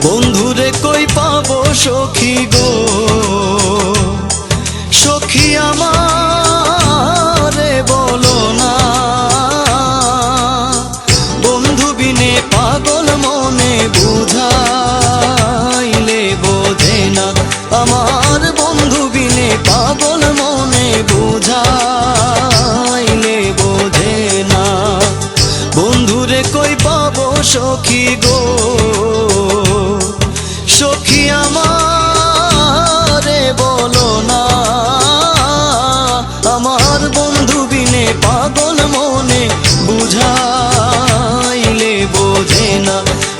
বন্ধুরে কই পাবো সখী গো, সখী আমারে বলো না। বন্ধু বিনে পাগল মনে বুঝাইলে বোঝে না, আমার বন্ধু বিনে পাগল মনে বুঝাইলে বোঝে না। বন্ধুরে কই পাবো সখী গো, সখী আমারে বলো না। আমার বন্ধু বিনে পাগল মনে বুঝাইলে বোঝে না,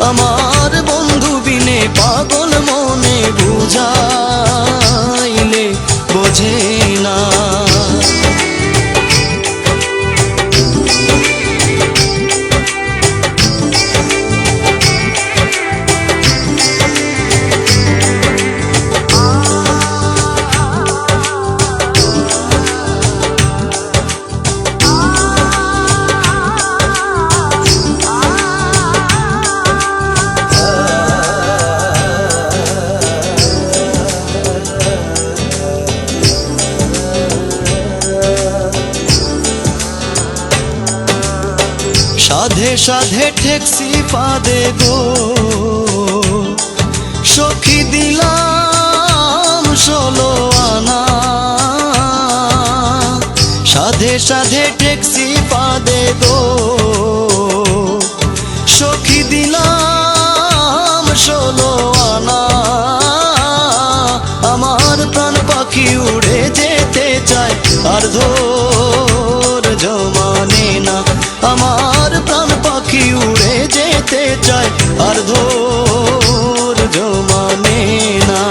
আমার বন্ধু বিনে পাগল মনে বুঝাইলে বোঝে না। সাধে সাধে ঠেকছি পাদে গো, সখী দিলাম 16 আনা। সাধে সাধে ঠেকছি পাদে গো, সখী দিলাম 16 আনা। আমার প্রাণ পাখি উড়ে যেতে চায় আর ধৈর্য মানে না, আমার প্রাণ পাখি উড়ে যেতে চায় আর ধৈর্য মানে না।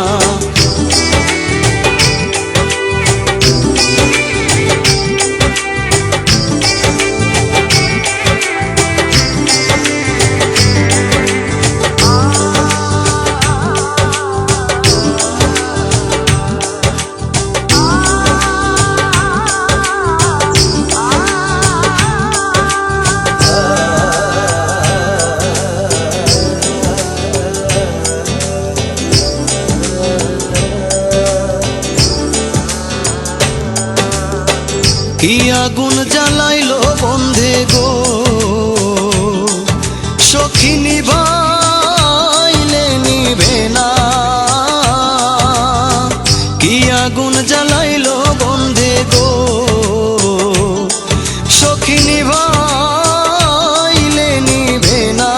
কি আগুন জ্বালাইলো বন্ধে গো, সখী নিভাইলে নিভে না। কি আগুন জ্বালাইলো বন্ধে গো, সখী নিভাইলে নিভে না।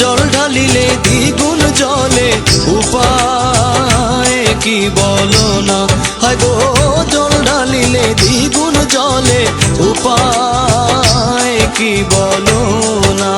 জল ঢালিলে দ্বিগুণ জলে উপায় কি বলো না। হায় গো জল ঢালিলে দ্বিগুণ জলে উপায় কি বলো না।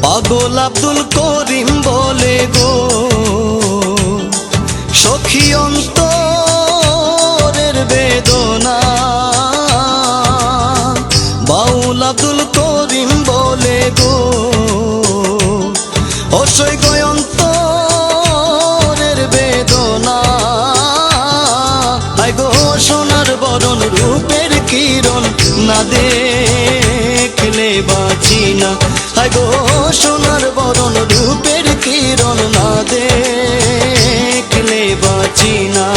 পাগল আব্দুল করিম বলে গো, সখী অন্তরের বেদনা। বাউল আব্দুল করিম বলে গো, অসই গো অন্তরের বেদনা। আই গো সোনার বরণ রূপের কিরণ না দেখলে বাঁচি না। হায় গো সোনার বরণ রূপের কিরণ না দেখলে বাঁচি না।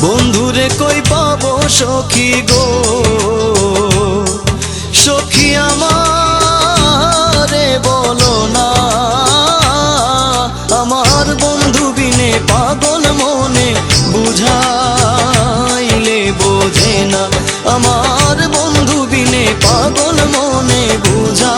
বন্ধুরে কই পাবো সখী গো, সখী আমারে বলো না। আমার বন্ধু বিনে পাগল মনে বুঝাইলে বোঝে না, আমার বন্ধু বিনে পাগল মনে বুঝা